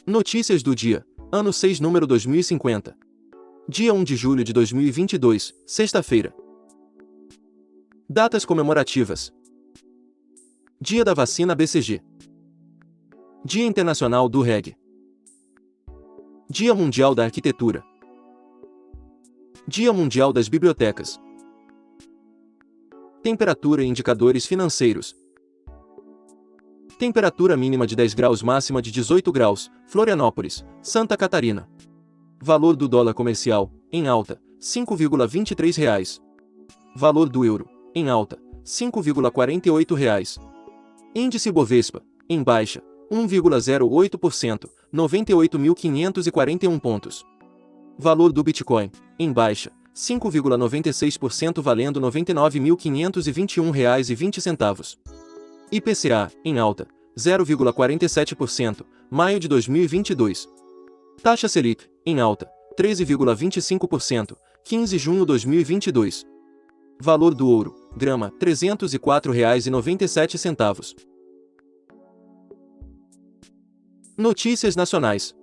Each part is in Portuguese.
Notícias do dia, ano 6, número 2050. Dia 1 de julho de 2022, sexta-feira. Datas comemorativas. Dia da Vacina BCG. Dia Internacional do Reggae. Dia Mundial da Arquitetura. Dia Mundial das Bibliotecas. Temperatura e indicadores financeiros. Temperatura mínima de 10 graus, máxima de 18 graus, Florianópolis, Santa Catarina. Valor do dólar comercial, em alta, R$ 5,23. Valor do euro, em alta, R$ 5,48. Índice Bovespa, em baixa, 1,08%, 98.541 pontos. Valor do Bitcoin, em baixa, 5,96%, valendo R$ 99.521,20. IPCA, em alta, 0,47%, maio de 2022. Taxa Selic, em alta, 13,25%, 15 de junho de 2022. Valor do ouro, grama, R$ 304,97. Notícias nacionais.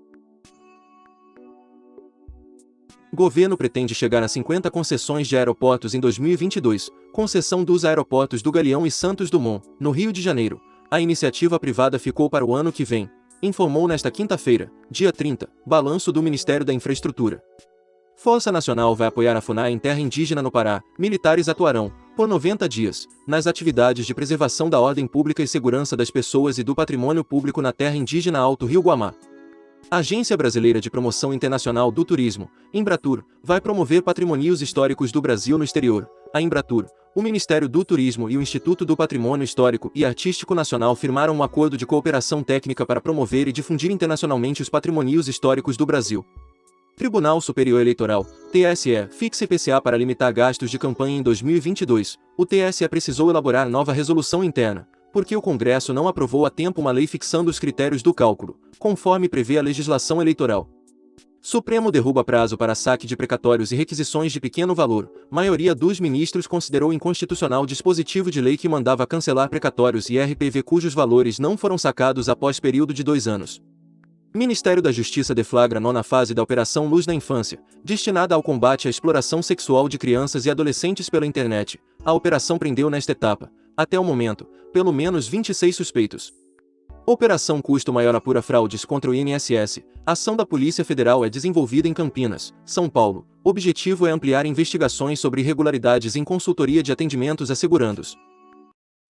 Governo pretende chegar a 50 concessões de aeroportos em 2022, concessão dos aeroportos do Galeão e Santos Dumont, no Rio de Janeiro. A iniciativa privada ficou para o ano que vem, informou nesta quinta-feira, dia 30, balanço do Ministério da Infraestrutura. Força Nacional vai apoiar a FUNAI em terra indígena no Pará. Militares atuarão, por 90 dias, nas atividades de preservação da ordem pública e segurança das pessoas e do patrimônio público na terra indígena Alto Rio Guamá. A Agência Brasileira de Promoção Internacional do Turismo, Embratur, vai promover patrimônios históricos do Brasil no exterior. A Embratur, o Ministério do Turismo e o Instituto do Patrimônio Histórico e Artístico Nacional firmaram um acordo de cooperação técnica para promover e difundir internacionalmente os patrimônios históricos do Brasil. Tribunal Superior Eleitoral, TSE, fixa IPCA para limitar gastos de campanha em 2022. O TSE precisou elaborar nova resolução interna, porque o Congresso não aprovou a tempo uma lei fixando os critérios do cálculo, conforme prevê a legislação eleitoral. Supremo derruba prazo para saque de precatórios e requisições de pequeno valor. Maioria dos ministros considerou inconstitucional dispositivo de lei que mandava cancelar precatórios e RPV cujos valores não foram sacados após período de 2 anos. Ministério da Justiça deflagra nona fase da Operação Luz na Infância, destinada ao combate à exploração sexual de crianças e adolescentes pela internet. A operação prendeu nesta etapa, até o momento, pelo menos 26 suspeitos. Operação Custo Maior apura fraudes contra o INSS. A ação da Polícia Federal é desenvolvida em Campinas, São Paulo. O objetivo é ampliar investigações sobre irregularidades em consultoria de atendimentos a segurandos.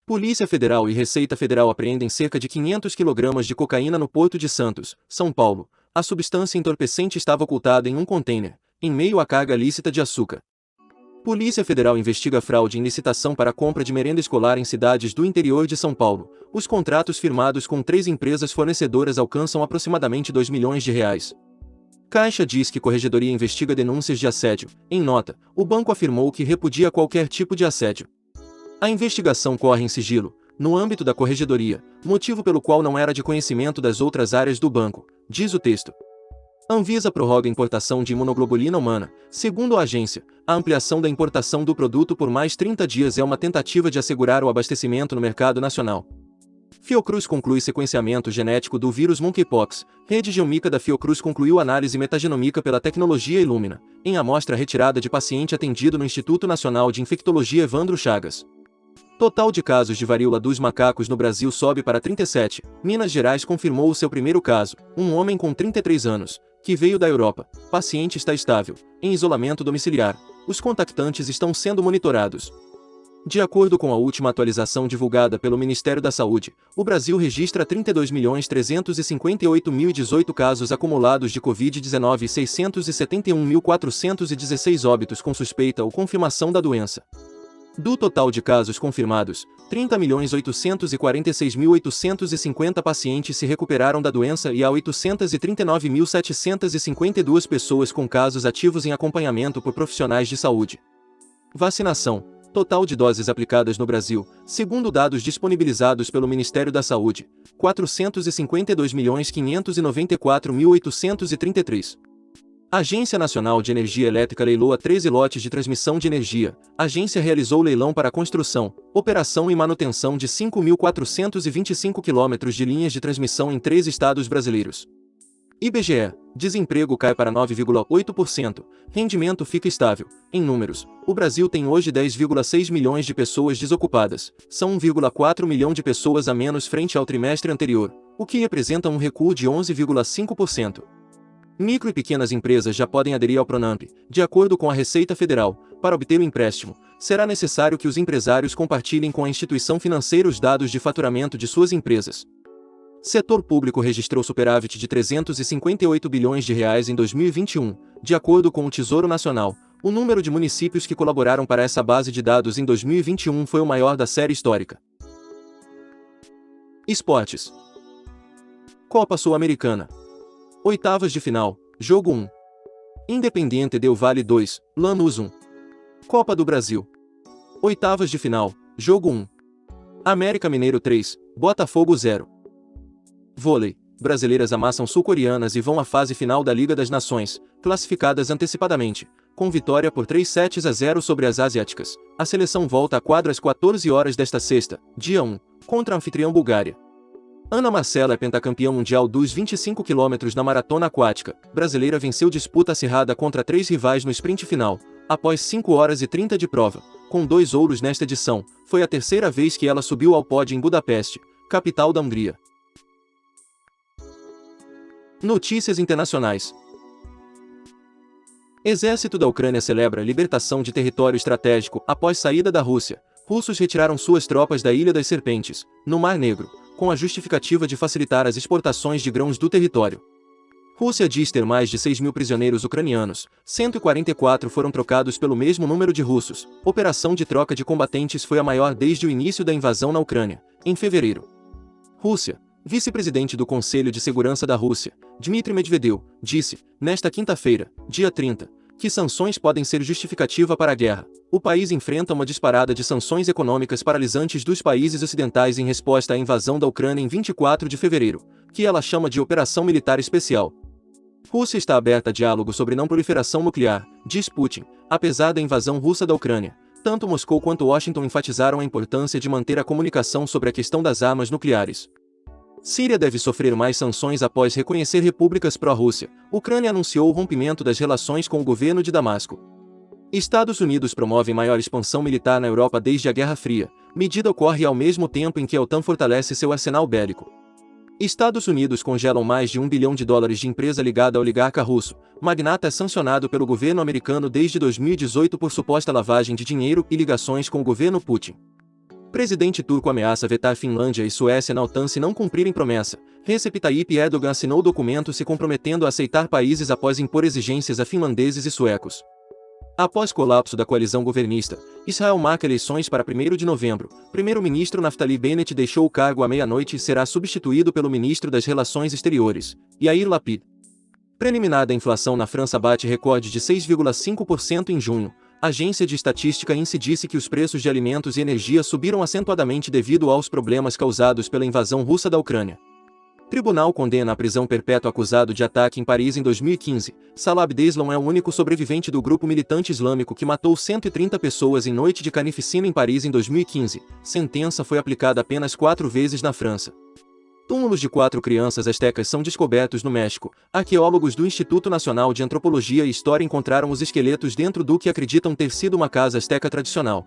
Polícia Federal e Receita Federal apreendem cerca de 500 kg de cocaína no Porto de Santos, São Paulo. A substância entorpecente estava ocultada em um container, em meio à carga lícita de açúcar. Polícia Federal investiga fraude em licitação para compra de merenda escolar em cidades do interior de São Paulo. Os contratos firmados com 3 empresas fornecedoras alcançam aproximadamente R$ 2 milhões. Caixa diz que Corregedoria investiga denúncias de assédio. Em nota, o banco afirmou que repudia qualquer tipo de assédio. A investigação corre em sigilo, no âmbito da Corregedoria, motivo pelo qual não era de conhecimento das outras áreas do banco, diz o texto. Anvisa prorroga a importação de imunoglobulina humana. Segundo a agência, a ampliação da importação do produto por mais 30 dias é uma tentativa de assegurar o abastecimento no mercado nacional. Fiocruz conclui sequenciamento genético do vírus Monkeypox. Rede Genomica da Fiocruz concluiu análise metagenômica pela tecnologia Illumina, em amostra retirada de paciente atendido no Instituto Nacional de Infectologia Evandro Chagas. Total de casos de varíola dos macacos no Brasil sobe para 37. Minas Gerais confirmou o seu primeiro caso, um homem com 33 anos, que veio da Europa. Paciente está estável, em isolamento domiciliar. Os contactantes estão sendo monitorados. De acordo com a última atualização divulgada pelo Ministério da Saúde, o Brasil registra 32.358.018 casos acumulados de Covid-19 e 671.416 óbitos com suspeita ou confirmação da doença. Do total de casos confirmados, 30.846.850 pacientes se recuperaram da doença e há 839.752 pessoas com casos ativos em acompanhamento por profissionais de saúde. Vacinação. Total de doses aplicadas no Brasil, segundo dados disponibilizados pelo Ministério da Saúde, 452.594.833. Agência Nacional de Energia Elétrica leiloa 13 lotes de transmissão de energia. A agência realizou leilão para a construção, operação e manutenção de 5.425 quilômetros de linhas de transmissão em 3 estados brasileiros. IBGE. Desemprego cai para 9,8%. Rendimento fica estável. Em números, o Brasil tem hoje 10,6 milhões de pessoas desocupadas. São 1,4 milhão de pessoas a menos frente ao trimestre anterior, o que representa um recuo de 11,5%. Micro e pequenas empresas já podem aderir ao Pronamp. De acordo com a Receita Federal, para obter o empréstimo, será necessário que os empresários compartilhem com a instituição financeira os dados de faturamento de suas empresas. Setor público registrou superávit de 358 bilhões de reais em 2021, de acordo com o Tesouro Nacional. O número de municípios que colaboraram para essa base de dados em 2021 foi o maior da série histórica. Esportes. Copa Sul-Americana. Oitavas de final, jogo 1. Independiente Del Valle 2, Lanús 1. Copa do Brasil. Oitavas de final, jogo 1. América Mineiro 3, Botafogo 0. Vôlei. Brasileiras amassam sul-coreanas e vão à fase final da Liga das Nações, classificadas antecipadamente, com vitória por 3-0 sobre as asiáticas. A seleção volta à quadra às 14 horas desta sexta, dia 1, contra a anfitriã Bulgária. Ana Marcela é pentacampeã mundial dos 25 km na maratona aquática. Brasileira venceu disputa acirrada contra 3 rivais no sprint final, após 5 horas e 30 de prova. Com 2 ouros nesta edição, foi a terceira vez que ela subiu ao pódio em Budapeste, capital da Hungria. Notícias internacionais. Exército da Ucrânia celebra a libertação de território estratégico após saída da Rússia. Russos retiraram suas tropas da Ilha das Serpentes, no Mar Negro, com a justificativa de facilitar as exportações de grãos do território. Rússia diz ter mais de 6 mil prisioneiros ucranianos, 144 foram trocados pelo mesmo número de russos. Operação de troca de combatentes foi a maior desde o início da invasão na Ucrânia, em fevereiro. Rússia. Vice-presidente do Conselho de Segurança da Rússia, Dmitry Medvedev, disse, nesta quinta-feira, dia 30, que sanções podem ser justificativa para a guerra. O país enfrenta uma disparada de sanções econômicas paralisantes dos países ocidentais em resposta à invasão da Ucrânia em 24 de fevereiro, que ela chama de Operação Militar Especial. Rússia está aberta a diálogo sobre não proliferação nuclear, diz Putin, apesar da invasão russa da Ucrânia. Tanto Moscou quanto Washington enfatizaram a importância de manter a comunicação sobre a questão das armas nucleares. Síria deve sofrer mais sanções após reconhecer repúblicas pró-Rússia. Ucrânia anunciou o rompimento das relações com o governo de Damasco. Estados Unidos promovem maior expansão militar na Europa desde a Guerra Fria. Medida ocorre ao mesmo tempo em que a OTAN fortalece seu arsenal bélico. Estados Unidos congelam mais de $1 bilhão de empresa ligada ao oligarca russo. Magnata é sancionado pelo governo americano desde 2018 por suposta lavagem de dinheiro e ligações com o governo Putin. Presidente turco ameaça vetar Finlândia e Suécia na OTAN se não cumprirem promessa. Recep Tayyip Erdogan assinou documento se comprometendo a aceitar países após impor exigências a finlandeses e suecos. Após colapso da coalizão governista, Israel marca eleições para 1º de novembro. Primeiro-ministro Naftali Bennett deixou o cargo à meia-noite e será substituído pelo ministro das Relações Exteriores, Yair Lapid. Preliminar da inflação na França bate recorde de 6,5% em junho. A agência de estatística INSEE disse que os preços de alimentos e energia subiram acentuadamente devido aos problemas causados pela invasão russa da Ucrânia. Tribunal condena a prisão perpétua acusado de ataque em Paris em 2015. Salah Abdeslam é o único sobrevivente do grupo militante islâmico que matou 130 pessoas em noite de carnificina em Paris em 2015. Sentença foi aplicada apenas 4 vezes na França. Túmulos de 4 crianças astecas são descobertos no México. Arqueólogos do Instituto Nacional de Antropologia e História encontraram os esqueletos dentro do que acreditam ter sido uma casa asteca tradicional.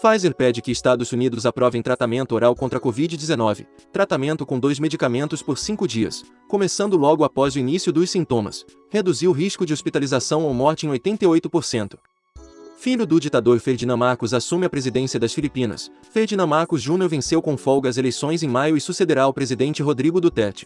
Pfizer pede que Estados Unidos aprovem tratamento oral contra a Covid-19. Tratamento com 2 medicamentos por 5 dias, começando logo após o início dos sintomas. Reduziu o risco de hospitalização ou morte em 88%. Filho do ditador Ferdinand Marcos assume a presidência das Filipinas. Ferdinand Marcos Jr. venceu com folga as eleições em maio e sucederá ao presidente Rodrigo Duterte.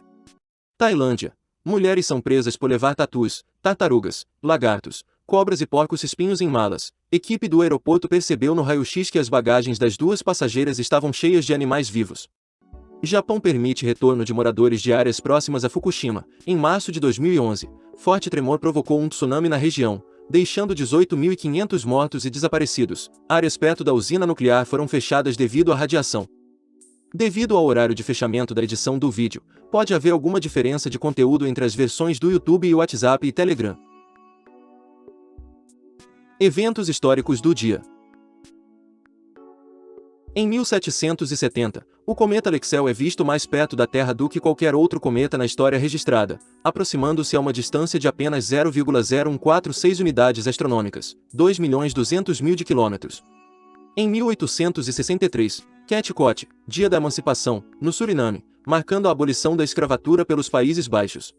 Tailândia. Mulheres são presas por levar tatus, tartarugas, lagartos, cobras e porcos-espinhos em malas. Equipe do aeroporto percebeu no raio-x que as bagagens das 2 passageiras estavam cheias de animais vivos. Japão permite retorno de moradores de áreas próximas a Fukushima. Em março de 2011, forte tremor provocou um tsunami na região, deixando 18.500 mortos e desaparecidos. Áreas perto da usina nuclear foram fechadas devido à radiação. Devido ao horário de fechamento da edição do vídeo, pode haver alguma diferença de conteúdo entre as versões do YouTube e WhatsApp e Telegram. Eventos históricos do dia. Em 1770, o cometa Lexell é visto mais perto da Terra do que qualquer outro cometa na história registrada, aproximando-se a uma distância de apenas 0,0146 unidades astronômicas, 2.200.000 de quilômetros. Em 1863, Quetzalcoatl, Dia da Emancipação, no Suriname, marcando a abolição da escravatura pelos Países Baixos.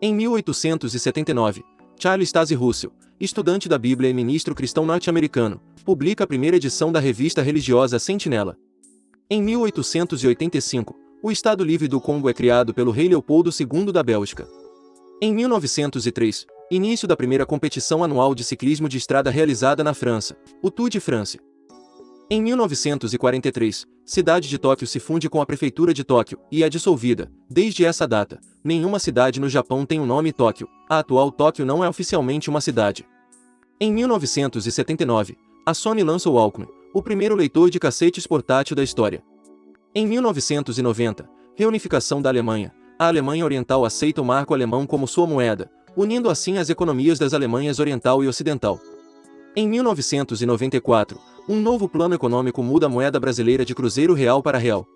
Em 1879, Charles Taze Russell, estudante da Bíblia e ministro cristão norte-americano, publica a primeira edição da revista religiosa Sentinela. Em 1885, o Estado Livre do Congo é criado pelo rei Leopoldo II da Bélgica. Em 1903, início da primeira competição anual de ciclismo de estrada realizada na França, o Tour de France. Em 1943, cidade de Tóquio se funde com a prefeitura de Tóquio e é dissolvida. Desde essa data, nenhuma cidade no Japão tem o nome Tóquio. A atual Tóquio não é oficialmente uma cidade. Em 1979, a Sony lança o Walkman, o primeiro leitor de cassetes portátil da história. Em 1990, reunificação da Alemanha. A Alemanha Oriental aceita o marco alemão como sua moeda, unindo assim as economias das Alemanhas Oriental e Ocidental. Em 1994, um novo plano econômico muda a moeda brasileira de cruzeiro real para real.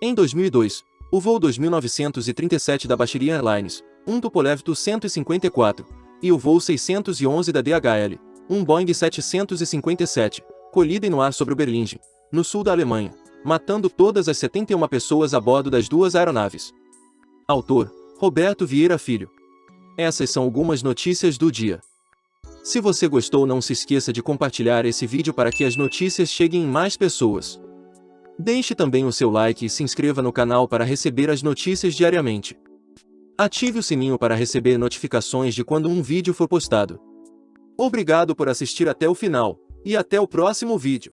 Em 2002, o voo 2937 da Bachirian Airlines, um Tupolev Tu-154, e o voo 611 da DHL, um Boeing 757, colidem no ar sobre Uberlingen, no sul da Alemanha, matando todas as 71 pessoas a bordo das duas aeronaves. Autor: Roberto Vieira Filho. Essas são algumas notícias do dia. Se você gostou, não se esqueça de compartilhar esse vídeo para que as notícias cheguem em mais pessoas. Deixe também o seu like e se inscreva no canal para receber as notícias diariamente. Ative o sininho para receber notificações de quando um vídeo for postado. Obrigado por assistir até o final, e até o próximo vídeo.